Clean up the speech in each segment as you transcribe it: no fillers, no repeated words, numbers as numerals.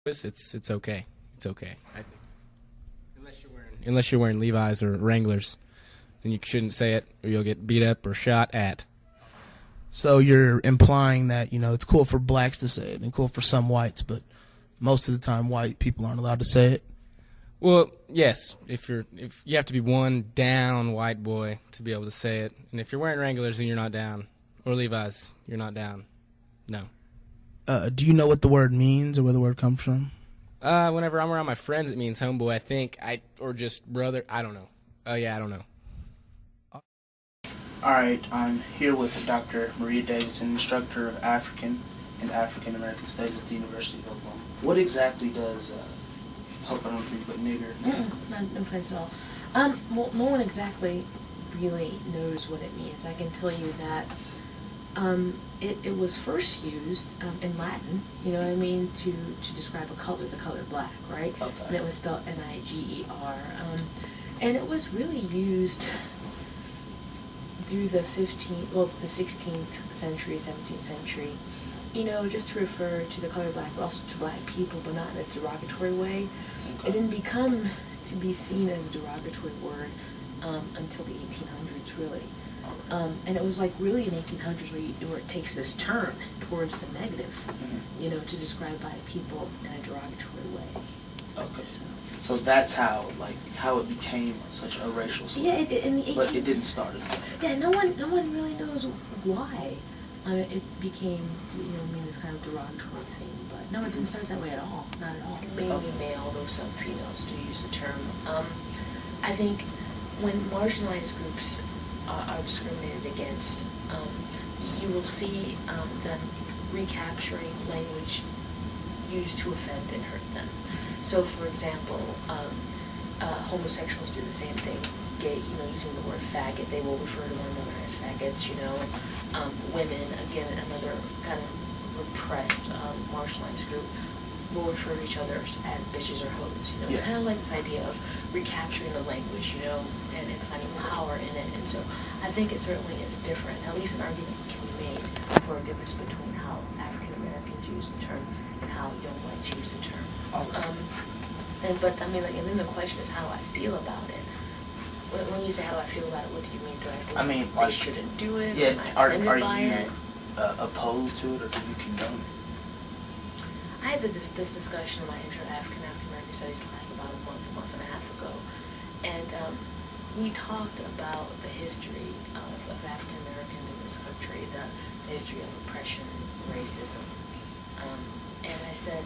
It's okay. It's okay. I think. Unless you're wearing Levi's or Wranglers, then you shouldn't say it, or you'll get beat up or shot at. So you're implying that, it's cool for blacks to say it and cool for some whites, but most of the time white people aren't allowed to say it? Well, yes. If you have to be one down white boy to be able to say it, and if you're wearing Wranglers, then you're not down, or Levi's, you're not down. No. Do you know what the word means or where the word comes from? Whenever I'm around my friends, it means homeboy. I think or just brother. I don't know. I don't know. All right, I'm here with Dr. Maria Davidson, instructor of African and African American Studies at the University of Oklahoma. What exactly does hope I don't think but nigger? No offense at all. Well, no one exactly really knows what it means. I can tell you that it was first used in Latin, you know what I mean, to describe a color, the color black, right? Okay. And it was spelled Niger. And it was really used through the 16th century, 17th century, just to refer to the color black, but also to black people, but not in a derogatory way. Okay. It didn't become to be seen as a derogatory word until the 1800s, really. And it was like really in 1800s where it takes this turn towards the negative, to describe black people in a derogatory way. Okay. So that's how it became such a racial slur. Yeah, but it didn't start as that. Yeah, no one really knows why it became mean this kind of derogatory thing. But no, it didn't start that way at all. Not at all. Mainly male, though some females do use the term. I think when marginalized groups are discriminated against, you will see them recapturing language used to offend and hurt them. So, for example, homosexuals do the same thing. Gay, using the word faggot, they will refer to one another as faggots. Women, again, another kind of repressed, marginalized group, will refer to each other as bitches or hoes. It's kind of like this idea of recapturing the language, and finding power in it. And so, I think it certainly is different. At least an argument can be made for a difference between how African Americans use the term and how young whites use the term. And then the question is how I feel about it. When you say how do I feel about it, what do you mean? Do I think they shouldn't do it? Yeah, Am I offended by it? Opposed to it, or do you condone it? I had this discussion in my intro to African American Studies class about a month and a half ago, and we talked about the history of African Americans in this country, the history of oppression, racism, and I said,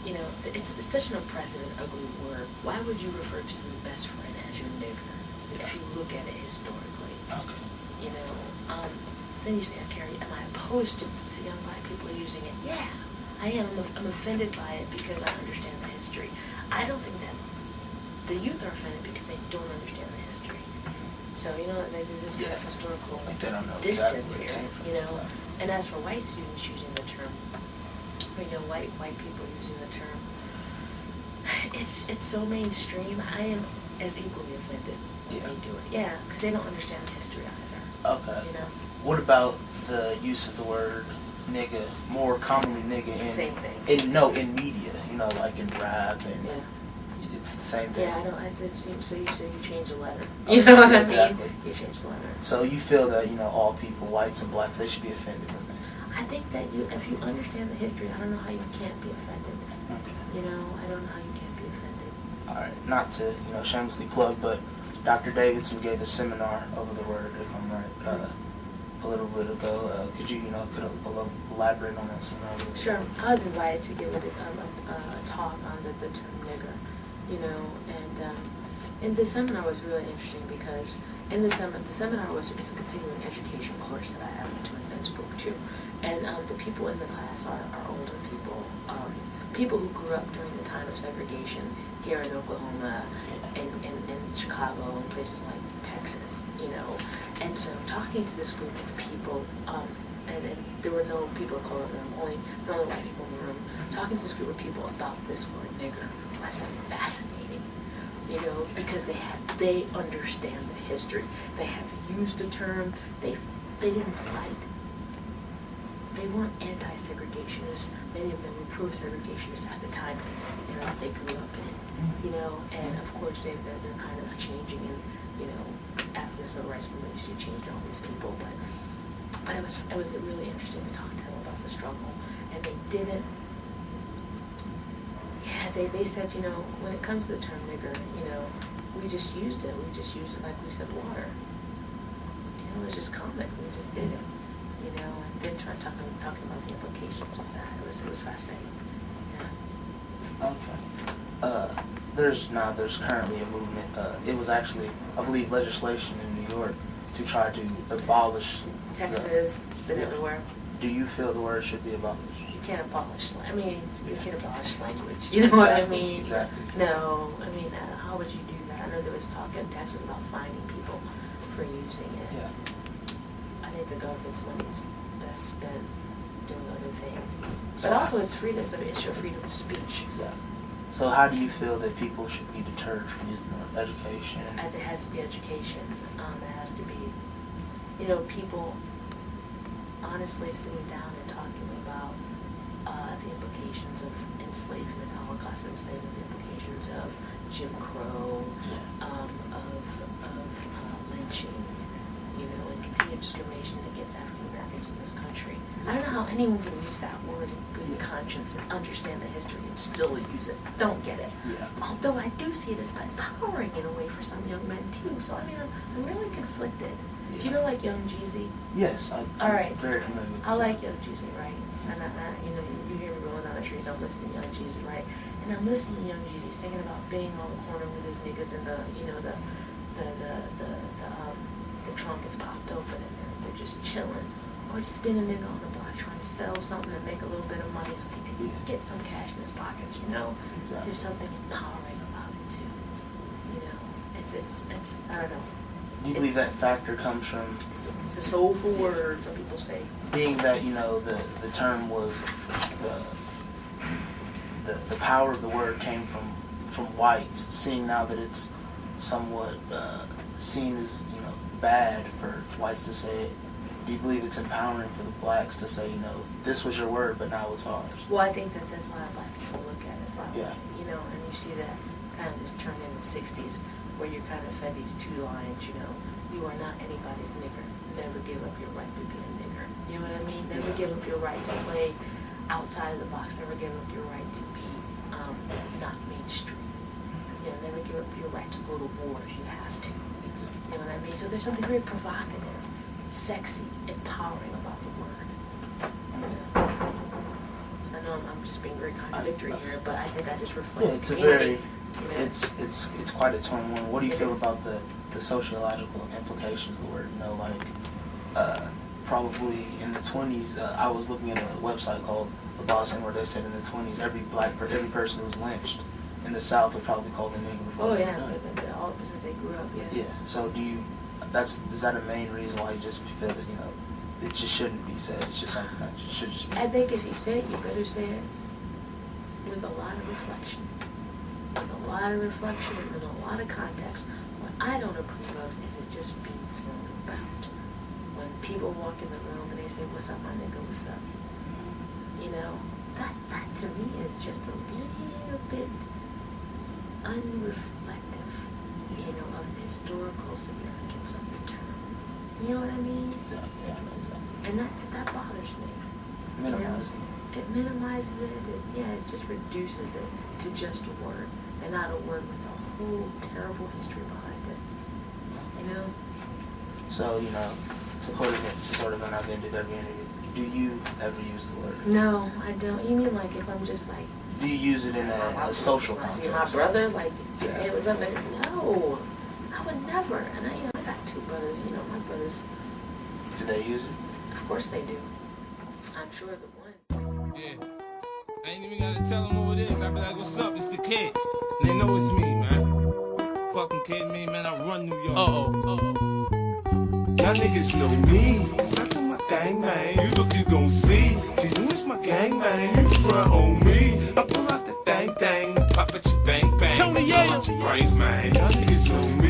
it's such an oppressive and ugly word. Why would you refer to your best friend as your nigger if you look at it historically? Okay. Then you say, Carrie, am I opposed to young black people using it? Yeah, I am. I'm offended by it because I understand the history. I don't think that the youth are offended because they don't understand the history. So, there's this kind of historical distance here, And as for white students using the term, white people using the term, it's so mainstream. I am as equally offended when they do it. Yeah, because they don't understand the history either. Okay. What about the use of the word nigga, more commonly nigga Same thing. in media, like in rap and it's the same thing. Yeah, I don't. So you change the letter. You know what I mean? Exactly. You change the letter. So you feel that all people, whites and blacks, they should be offended with it. I think that if you understand the history, I don't know how you can't be offended. Okay. I don't know how you can't be offended. All right, not to shamelessly plug, but Dr. Davidson gave a seminar over the word, if I'm right, a little bit ago. Could you elaborate on that seminar? Sure. I was invited to give a talk on the term nigger, and the seminar was really interesting because in the seminar it's a continuing education course that I happen to and spoke to, and the people in the class are older people, people who grew up during the time of segregation here in Oklahoma, and in Chicago, and places like Texas, and so talking to this group of people, and there were no people of color in the room, only white people in the room, talking to this group of people about this word nigger was fascinating, because they understand the history, they have used the term, they didn't fight they weren't anti-segregationists. Many of them were pro-segregationists at the time because it's the era they grew up in, you know. And of course, they're kind of changing, and you know, after the civil rights movement, you see change in all these people. But it was really interesting to talk to them about the struggle, and they didn't. Yeah, they said, you know, when it comes to the term nigger, you know, we just used it. We just used it like we said water. You know, it was just comic. We just did it. You know, and then talking about the implications of that. It was fascinating. Yeah. Okay. There's currently a movement. It was actually, I believe, legislation in New York to try to abolish. Texas, it's been everywhere. Do you feel the word should be abolished? You can't abolish. I mean, you can't abolish language. You know what I mean? Exactly. No, I mean, how would you do that? I know there was talk in Texas about fining people for using it. Yeah. I think the government's money is best spent doing other things. So But also, it's freedom. It's an issue of freedom of speech. Exactly. So how do you feel that people should be deterred from using education? There has to be education. There has to be, you know, people honestly sitting down and talking about the implications of enslavement, the Holocaust of enslavement, the implications of Jim Crow, of lynching, you know, and continued discrimination against African Americans in this country. I don't know how anyone can use that word in good conscience and understand the history and still use it. Don't get it. Yeah. Although I do see it as empowering in a way for some young men too. So I mean, I'm really conflicted. Yeah. Do you know like Young Jeezy? Yes, I'm All right. very familiar with this. I like Young Jeezy, right? And you know, you hear me rolling down the street, I'm listening to Young Jeezy, right? And I'm listening to Young Jeezy singing about being on the corner with his niggas and the trunk is popped open and they're just chilling. Or just being a nigga on the block trying to sell something and make a little bit of money so he can get some cash in his pockets, you know? Exactly. There's something empowering about it too. You know, it's I don't know. Do you believe that factor comes from It's a soulful word, some people say. being that, you know, the term was the power of the word came from whites, seeing now that it's somewhat seen as, you know, bad for whites to say it. Do you believe it's empowering for the blacks to say, you know, this was your word, but now it's ours? Well, I think that's why black people look at it that way. Yeah. You know, and you see that kind of this turn in the 60s where you're kind of fed these two lines, you know, you are not anybody's nigger. Never give up your right to be a nigger. You know what I mean? Never give up your right to play outside of the box. Never give up your right to be not mainstream. You know, never give up your right to go to war if you have to. You know what I mean? So there's something very provocative, sexy, empowering about the word. You know? So I know I'm just being very contradictory here, but I think I just reflect. Yeah, it's a community, very, you know? it's quite a torn one. What do you It feel is. about the sociological implications of the word? You know, like probably in the 20s, I was looking at a website called The Boston where they said in the 20s every person who was lynched in the South would probably call the nigger before Oh they were yeah, done. all since they grew up, yeah. Yeah. So is that a main reason why you just feel that, you know, it just shouldn't be said? It's just something that should just be. I think if you say it, you better say it with a lot of reflection. With a lot of reflection and a lot of context. What I don't approve of is it just being thrown about. When people walk in the room and they say, "What's up, my nigga, what's up?" You know, that to me is just a little bit unreflective, you know, of the historical significance of the term. You know what I mean? Exactly. Yeah, I know exactly. And that bothers me. Minimizing. It minimizes it. It just reduces it to just a word, and not a word with a whole terrible history behind it. You know? So, you know, to sort of go out there and do every interview, do you ever use the word? No, I don't. You mean like if I'm just like, Do you use it in a social I see context? my brother, like, Yeah. hey, what's up, nigga? No, I would never. And I got two brothers. You know, my brothers, Do they use it? of course they do. I'm sure the one. Yeah. I ain't even gotta tell them who it is. I be like, what's up? It's the kid. And they know it's me, man. Fucking kidding me, man. I run New York. Y'all niggas know me. Cause I do my thing, man. You look, you gon' see. See, you miss my gang, man. You front on me. I pull out the thing, pop at your bang, bang. Tony, yeah. Brains, man. Y'all niggas know me.